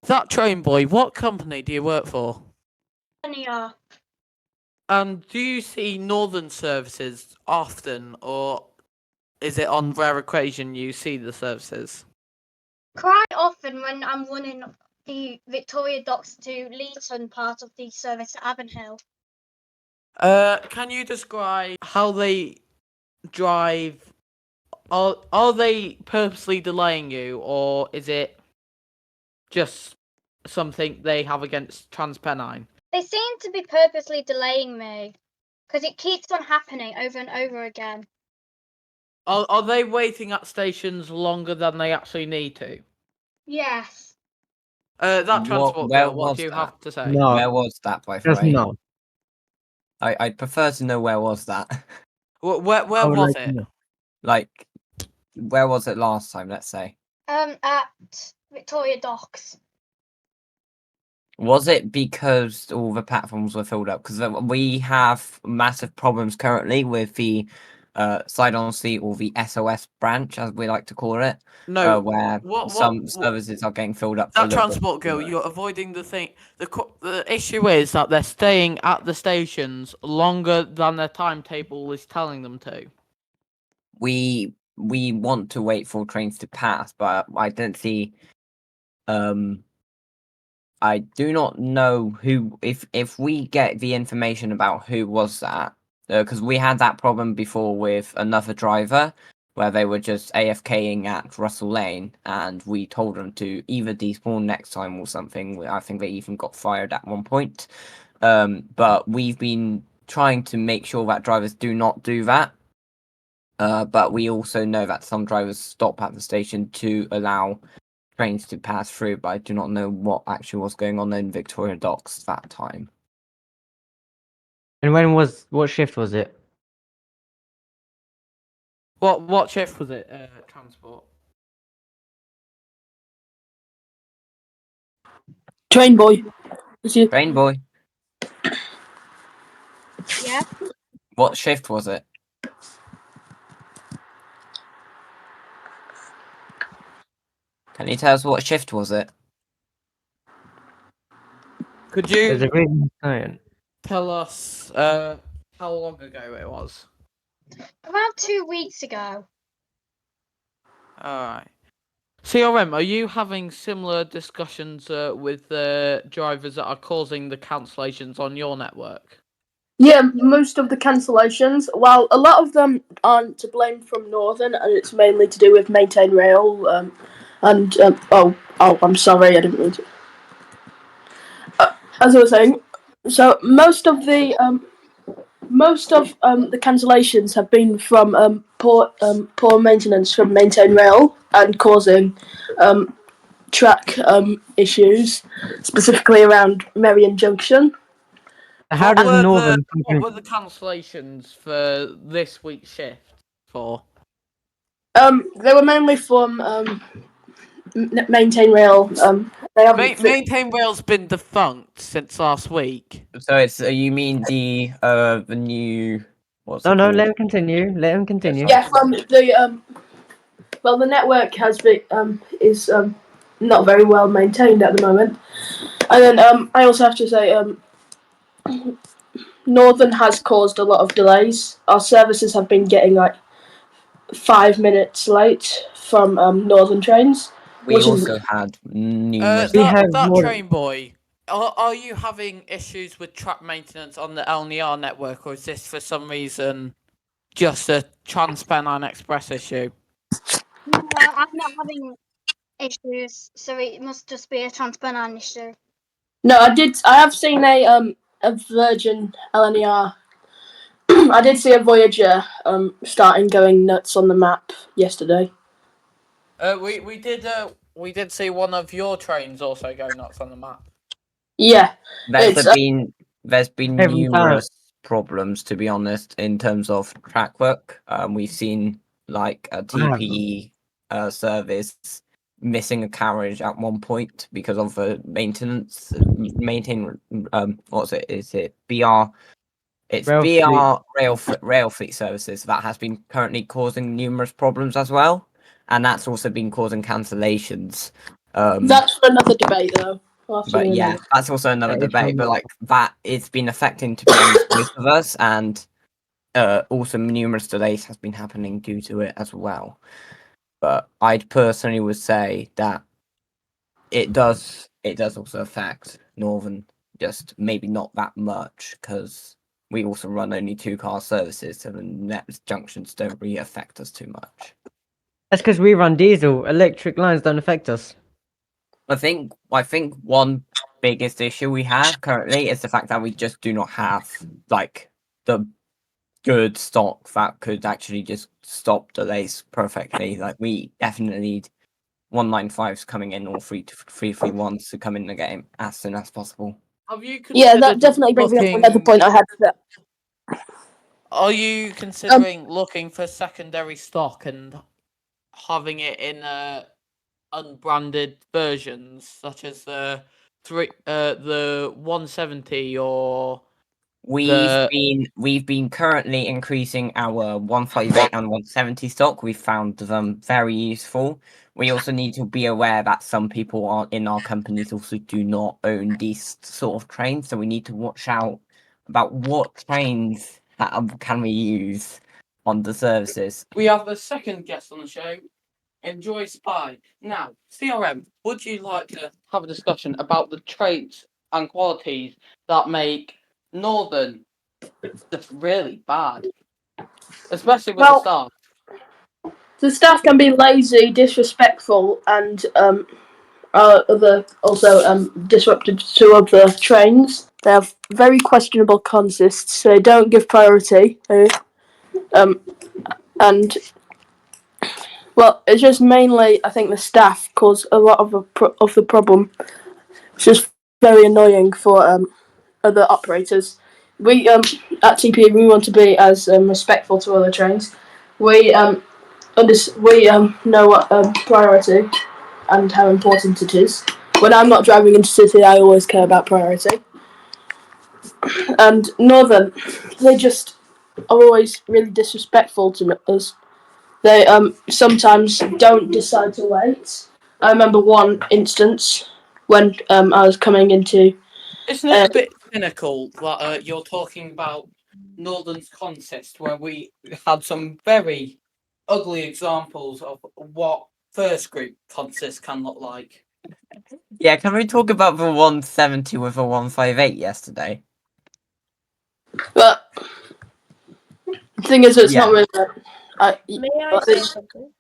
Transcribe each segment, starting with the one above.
That train boy, what company do you work for? Yeah. And do you see Northern services often, or is it on rare occasion you see the services? Quite often when I'm running the Victoria Docks to Leeton part of the service at Avonhill. Can you describe how they drive? Are they purposely delaying you, or is it just something they have against TransPennine? They seem to be purposely delaying me because it keeps on happening over and over again. Are they waiting at stations longer than they actually need to? Yes. That transport where girl, what was do you that? have to say? No, Where was that, by the just way? no. I'd prefer to know where was that. Where I would was like to it? know. Like, where was it last time, let's say? At Victoria Docks. Was it because all the platforms were filled up? Because we have massive problems currently with the side on seat, or the SOS branch, as we like to call it, No, where some services are getting filled up. For a that little transport bit girl, you're avoiding the thing. The issue is that they're staying at the stations longer than their timetable is telling them to. We want to wait for trains to pass, but I don't see. I do not know who. If we get the information about who was that, because we had that problem before with another driver, where they were just AFKing at Russell Lane, and we told them to either despawn next time or something. I think they even got fired at one point. But we've been trying to make sure that drivers do not do that. But we also know that some drivers stop at the station to allow trains to pass through, but I do not know what actually was going on in Victoria Docks that time. And what shift was it? What shift was it? Transport. Train boy. Is you? Train boy, Yeah. what shift was it? Can you tell us what shift was it? Could There's a you great client. tell us how long ago it was? Around 2 weeks ago. Alright. CRM, are you having similar discussions with the drivers that are causing the cancellations on your network? Yeah, most of the cancellations. Well, a lot of them aren't to blame from Northern, and it's mainly to do with Maintain Rail. I'm sorry, I didn't mean to. As I was saying, so most of the cancellations have been from poor maintenance from Maintain Rail and causing track issues, specifically around Merrion Junction. How does Northern what were the cancellations for this week's shift for? They were mainly from Maintain Rail. They haven't Maintain Rail's been defunct since last week. So it's you mean the new what's it No, called? let him continue. Let him continue. Yeah, from the network has been is not very well maintained at the moment, and then I also have to say Northern has caused a lot of delays. Our services have been getting like 5 minutes late from Northern trains. We which also is had numerous. That train boy. Are you having issues with track maintenance on the LNR network, or is this for some reason just a TransPennine Express issue? No, I'm not having issues, so it must just be a TransPennine issue. no, I have seen a Virgin LNER. I did see a Voyager starting going nuts on the map yesterday. We did see one of your trains also go nuts on the map. Yeah, There's been Every numerous problems, to be honest, in terms of track work. We've seen like a TP service missing a carriage at one point because of the maintenance. What's it? Is it BR? It's rail fleet services that has been currently causing numerous problems as well, and that's also been causing cancellations. That's for another debate, though. But yeah, that's also another That is debate. But wrong. like that, it's been affecting, to be honest, both of us, and also numerous delays has been happening due to it as well. But I'd personally would say that it does also affect Northern, just maybe not that much because we also run only 2-car services, so the next junctions don't really affect us too much. That's because we run diesel. Electric lines don't affect us. I think one biggest issue we have currently is the fact that we just do not have like the good stock that could actually just stop delays perfectly. Like we definitely need 195s coming in or 331s to come in the game as soon as possible. Have you Yeah, considered that definitely brings me up to another looking? point I had. That Are you considering looking for secondary stock and having it in unbranded versions, such as the 170 or We've been currently increasing our 158 and 170 stock. We found them very useful. We also need to be aware that some people are in our companies also do not own these sort of trains, so we need to watch out about what trains that can we use on the services. We have a second guest on the show. Enjoy Spy. Now, CRM, would you like to have a discussion about the traits and qualities that make Northern just really bad? Especially with the Well- staff. the staff can be lazy, disrespectful, and disruptive to other trains. They have very questionable consists. They don't give priority. And well, it's just mainly I think the staff cause a lot of the problem. It's just very annoying for other operators. We at TP we want to be as respectful to other trains. We know what priority and how important it is. When I'm not driving into city, I always care about priority. And Northern, they just are always really disrespectful to us. They sometimes don't decide to wait. I remember one instance when I was coming into. Isn't it a bit cynical that you're talking about Northern's consist, where we had some very ugly examples of what first group consist can look like? Yeah, can we talk about the 170 with a 158 yesterday? But the thing is, it's not Yeah. really. May I say something?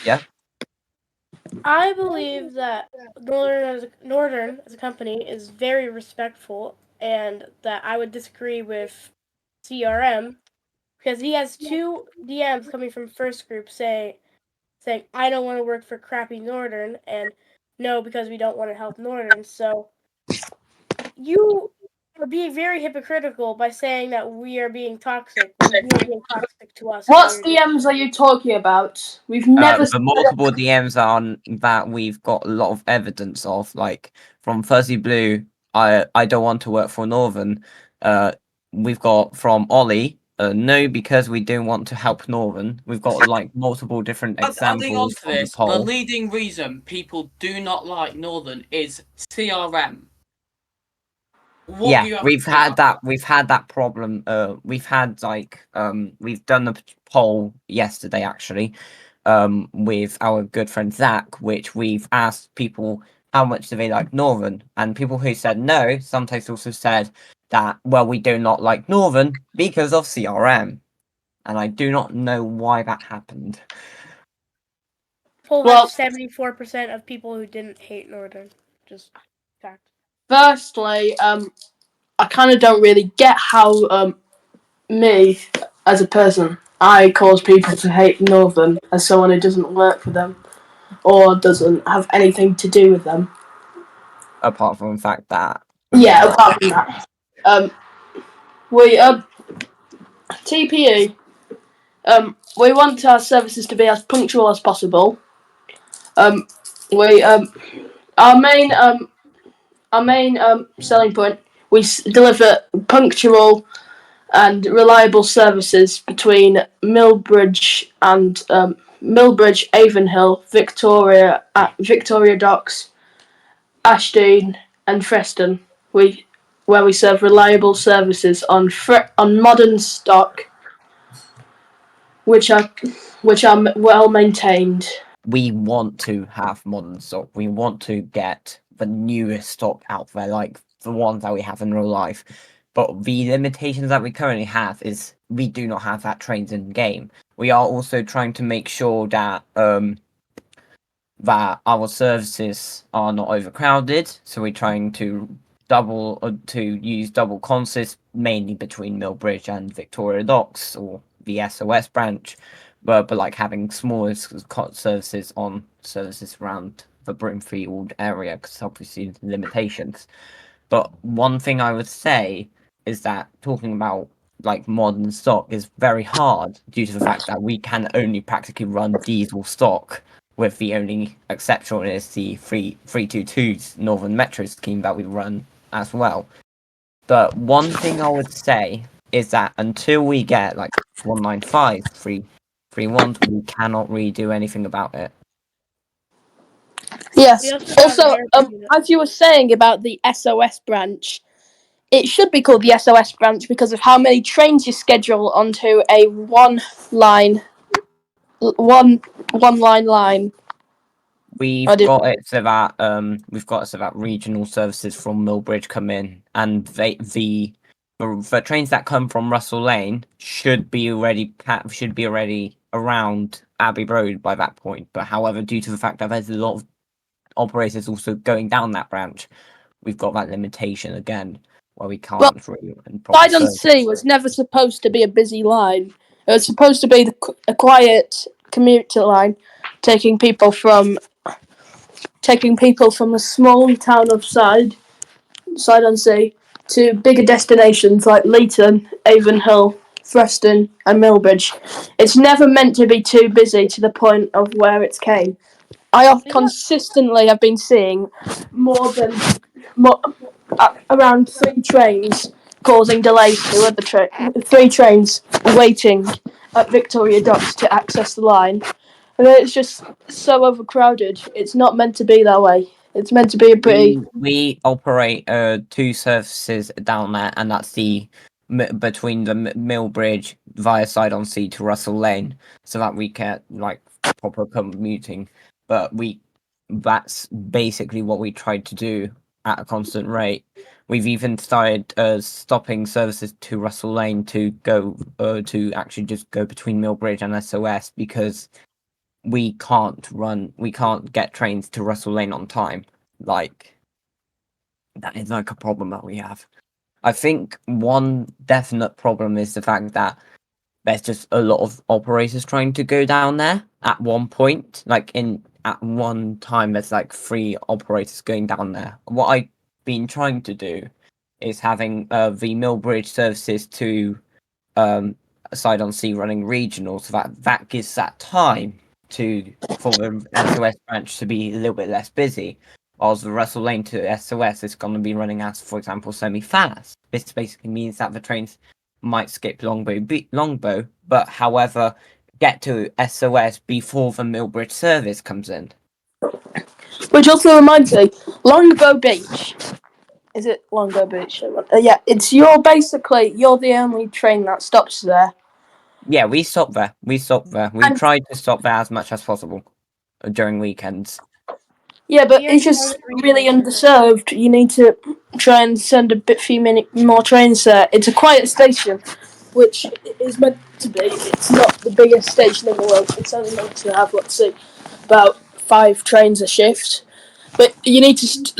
Yeah. I believe that Northern as a company is very respectful, and that I would disagree with CRM because he has 2 DMs coming from first group saying I don't want to work for crappy Northern, and no, because we don't want to help Northern. So you are being very hypocritical by saying that we are being toxic when you are being toxic to us. What DMs are you talking about? We've never. The multiple DMs on that we've got a lot of evidence of, like from Fuzzy Blue. I don't want to work for Northern. We've got from Ollie. No, because we don't want to help Northern. We've got like multiple different Adding on examples to from the this, the poll. leading reason people do not like Northern is CRM. What Yeah, do you have we've to had say? that. We've had that problem. We've had we've done a poll yesterday actually, with our good friend Zach, which we've asked people how much do they like Northern, and people who said no sometimes also said that we do not like Northern because of CRM, and I do not know why that happened. Well, Well- 74% of people who didn't hate Northern. Just fact. Firstly, I kind of don't really get how me as a person I cause people to hate Northern as someone who doesn't work for them or doesn't have anything to do with them. Apart from the fact that Yeah, apart from that, we TPE. We want our services to be as punctual as possible. We our main selling point. We deliver punctual and reliable services between Millbridge and Millbridge, Avonhill, Victoria Docks, Ashdean, and Freston. Where we serve reliable services on modern stock, which are well maintained. We want to have modern stock. We want to get the newest stock out there, like the ones that we have in real life. But the limitations that we currently have is we do not have that trains in game. We are also trying to make sure that that our services are not overcrowded. So we're trying to use double consists mainly between Millbridge and Victoria Docks or the SOS branch, but like having smaller services on services around the Brimfield area because obviously limitations. But one thing I would say is that talking about like modern stock is very hard due to the fact that we can only practically run diesel stock, with the only exception is the 322's Northern Metro scheme that we run as well. But one thing I would say is that until we get like 195, 331, we cannot really do anything about it. Yes. We also have Also, American units. as you were saying about the SOS branch, it should be called the SOS branch because of how many trains you schedule onto a one line. We've got it so that regional services from Millbridge come in, and the trains that come from Russell Lane should be already around Abbey Road by that point. But however, due to the fact that there's a lot of operators also going down that branch, we've got that limitation again where we can't really run proper Side on service. Sea was never supposed to be a busy line. It was supposed to be a quiet commuter line, taking people from a small town of Side on Sea to bigger destinations like Leeton, Avonhill, Freston, and Millbridge. It's never meant to be too busy to the point of where it's came. I have consistently have been seeing around 3 trains causing delays to other 3 trains waiting at Victoria Docks to access the line. And it's just so overcrowded. It's not meant to be that way. It's meant to be a pretty. We operate 2 services down there, and that's the between the Millbridge via Side on Sea to Russell Lane, so that we get like proper commuting. But that's basically what we tried to do at a constant rate. We've even started stopping services to Russell Lane to go to actually just go between Millbridge and SOS because we can't get trains to Russell Lane on time. Like, that is like a problem that we have. I think one definite problem is the fact that there's just a lot of operators trying to go down there at one point. At one time, there's like 3 operators going down there. What I've been trying to do is having the Millbridge services to Side on Sea running regional, so that gives that time for the SOS branch to be a little bit less busy. Whilst the Russell Lane to SOS is going to be running as, for example, semi-fast. This basically means that the trains might skip Longbow, but however, get to SOS before the Millbridge service comes in. Which also reminds me, Longbow Beach. Is it Longbow Beach? Yeah, you're the only train that stops there. Yeah, we stop there. We try to stop there as much as possible during weekends. Yeah, but We are it's just the only really regional underserved. You need to try and send few more trains there. It's a quiet station, which it is meant to be. It's not the biggest station in the world. It's only meant to have, about 5 trains a shift. But you need to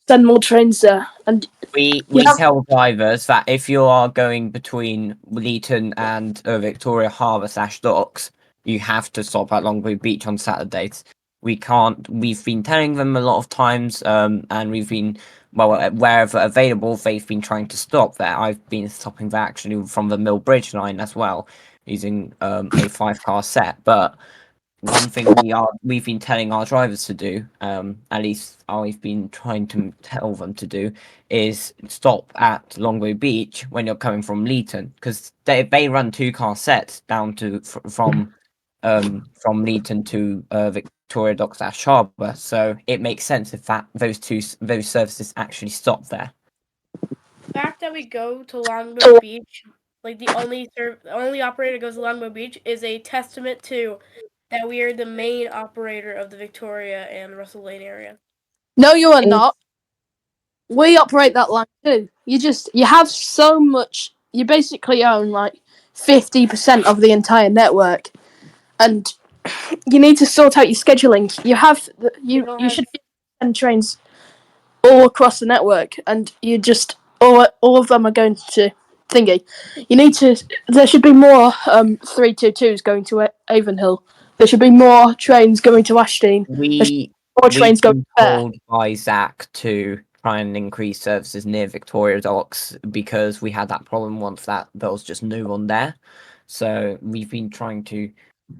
send more trains there. And We have- tell drivers that if you are going between Leeton and Victoria Harbour / Docks, you have to stop at Longbow Beach on Saturdays. We can't. We've been telling them a lot of times, and we've been wherever available, they've been trying to stop there. I've been stopping there actually from the Millbridge line as well, using a 5-car set. But one thing we've been telling our drivers to do, at least I've been trying to tell them to do, is stop at Longbow Beach when you're coming from Leeton, because they run 2-car sets down to from from Leeton to Victoria Docks / Harbour. So it makes sense if those services actually stop there. The fact that we go to Longboat Beach, like the only operator that goes to Longboat Beach, is a testament to that we are the main operator of the Victoria and Russell Lane area. No, you are not. We operate that line too. You have so much. You basically own like 50% of the entire network, and you need to sort out your scheduling. You should send trains all across the network, and you just all of them are going to thingy. There should be more 322s going to Avonhill. There should be more trains going to Ashdean. More trains We've going been there. told by Zach to try and increase services near Victoria Docks because we had that problem once that there was just no one there. So we've been trying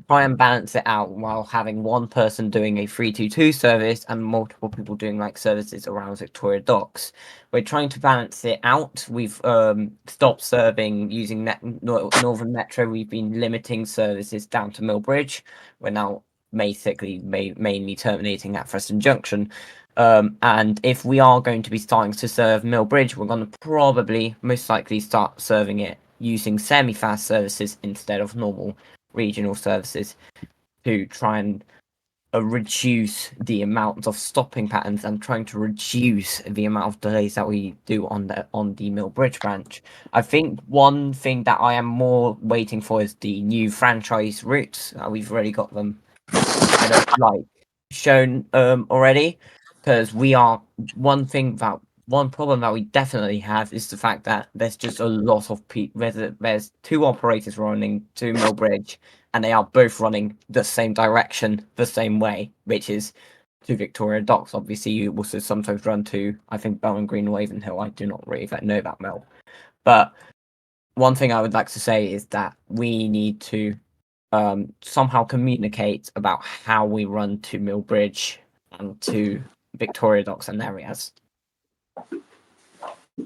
and balance it out while having one person doing a 322 service and multiple people doing like services around Victoria Docks. We're trying to balance it out. We've stopped serving using Northern Metro. We've been limiting services down to Millbridge. We're now basically mainly terminating at Preston Junction. And if we are going to be starting to serve Millbridge, we're going to probably most likely start serving it using semi-fast services instead of normal regional services to try and reduce the amount of stopping patterns and trying to reduce the amount of delays that we do on the Millbridge branch. I think one thing that I am more waiting for is the new franchise routes. We've already got them kind of like shown already, because we are one problem that we definitely have is the fact that there's just a lot of people. There's two operators running to Millbridge, and they are both running the same direction, the same way, which is to Victoria Docks. Obviously, you also sometimes run to, I think, Bell and Green, Wavenhill. I do not really know that well, but one thing I would like to say is that we need to somehow communicate about how we run to Millbridge and to Victoria Docks and areas.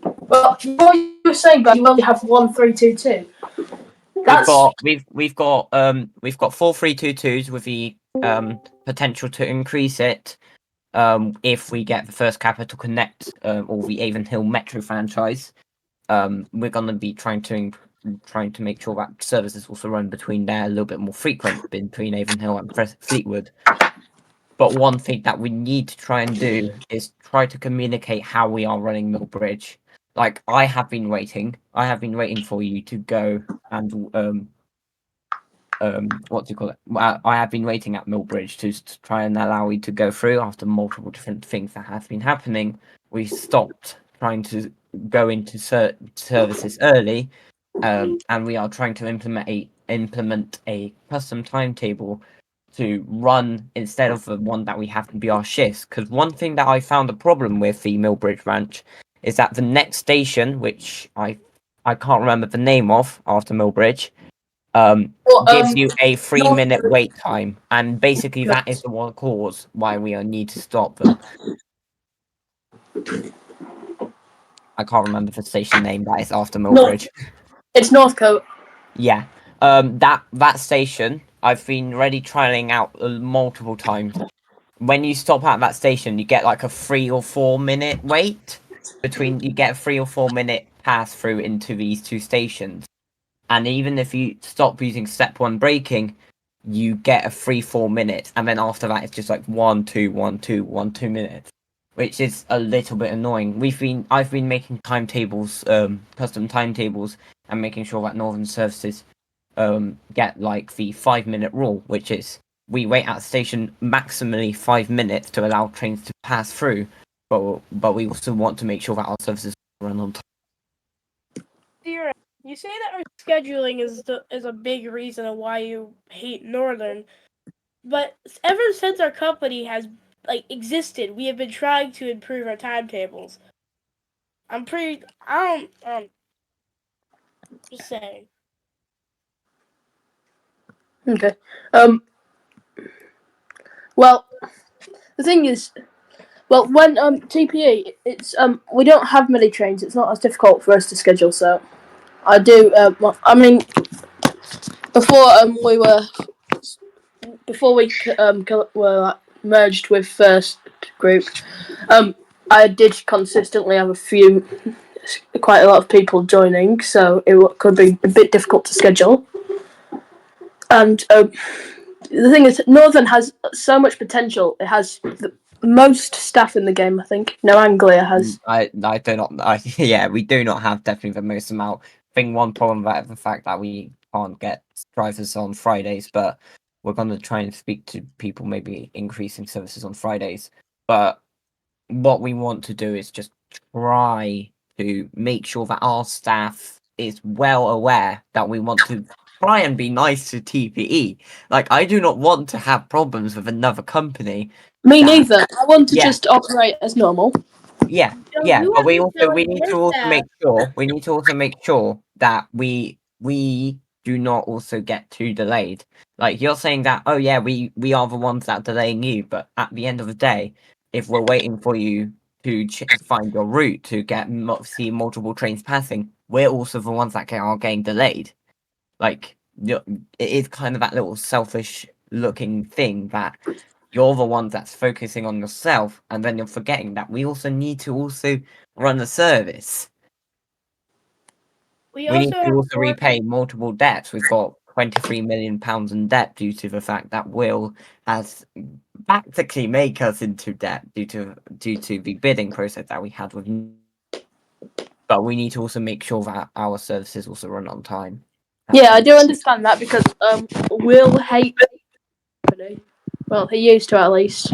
Well, what you were saying about you only have 1322. We've got 4 322s with the potential to increase it if we get the first Capital Connect or the Avonhill Metro franchise. We're gonna be trying to make sure that services also run between there a little bit more frequent between Avonhill and Fleetwood. But one thing that we need to try and do is try to communicate how we are running Millbridge. Like I have been waiting for you to go and what do you call it? I have been waiting at Millbridge to try and allow you to go through after multiple different things that have been happening. We stopped trying to go into services early, and we are trying to implement a custom timetable to run instead of the one that we have to be our shifts. Because one thing that I found a problem with the Millbridge branch is that the next station, which I can't remember the name of after Millbridge, gives you a 3-minute wait time, and basically that is the one cause why we need to stop them. I can't remember the station name that is after Millbridge. It's Northcote. Yeah. That station I've been already trialing out multiple times. When you stop at that station, you get like a 3 or 4 minute wait between. You get a 3 or 4 minute pass through into these two stations, and even if you stop using step 1 braking, you get a 3-4 minutes, and then after that it's just like 1 2 1 2 1 2 minutes, which is a little bit annoying. I've been making timetables, custom timetables, and making sure that Northern services get like the 5-minute rule, which is we wait at the station maximally 5 minutes to allow trains to pass through, but we also want to make sure that our services run on time. You say that our scheduling is a big reason of why you hate Northern, but ever since our company has existed, we have been trying to improve our timetables. Just saying. Okay. Well, the thing is, when TPE, it's we don't have many trains. It's not as difficult for us to schedule. So I do. Before we were before we were merged with first group, I did consistently have quite a lot of people joining, so it could be a bit difficult to schedule. And the thing is, Northern has so much potential. It has the most staff in the game, I think. No, Anglia has. I do not. Yeah, we do not have definitely the most amount. I think one problem about the fact that we can't get drivers on Fridays, but we're gonna try and speak to people, maybe increasing services on Fridays. But what we want to do is just try to make sure that our staff is well aware that we want to try and be nice to TPE. Like, I do not want to have problems with another company. Me that- neither. I want to Yeah. just operate as normal. Yeah, So yeah, you but have we to also tell we need to your also staff- make sure that we do not also get too delayed. Like, you're saying that, oh yeah, we are the ones that are delaying you, but at the end of the day, if we're waiting for you to find your route to get see multiple trains passing, we're also the ones that are getting delayed. Like, it is kind of that little selfish looking thing that you're the one that's focusing on yourself, and then you're forgetting that we also need to also run a service. We We need also to have also more- repay multiple debts. We've got £23 million in debt due to the fact that Will has practically made us into debt due to the bidding process that we had with. But we need to also make sure that our services also run on time. Yeah, I do understand that because Will hates the company. Well, he used to at least,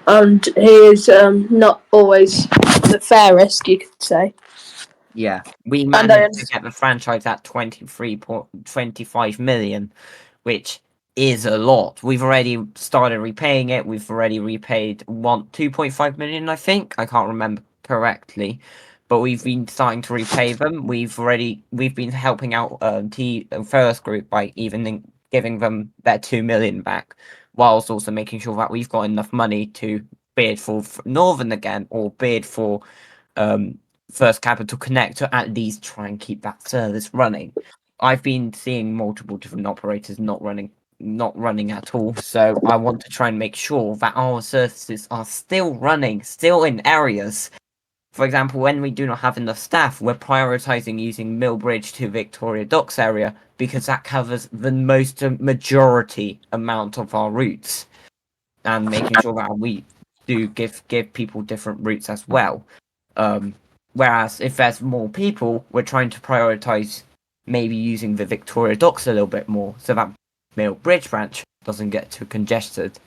and he is not always the fairest, you could say. Yeah, we And I managed to understand. get the franchise at 23.25 million, which is a lot. We've already started repaying it. We've already repaid 2.5 million, I think. I can't remember correctly, but we've been starting to repay them. We've been helping out first group by even giving them their 2 million back, whilst also making sure that we've got enough money to bid for Northern again, or bid for First Capital Connect to at least try and keep that service running. I've been seeing multiple different operators not running at all, so I want to try and make sure that our services are still running, still in areas. For example, when we do not have enough staff, we're prioritizing using Millbridge to Victoria Docks area because that covers the majority amount of our routes, and making sure that we do give people different routes as well. Whereas if there's more people, we're trying to prioritize maybe using the Victoria Docks a little bit more, so that Mill Bridge branch doesn't get too congested.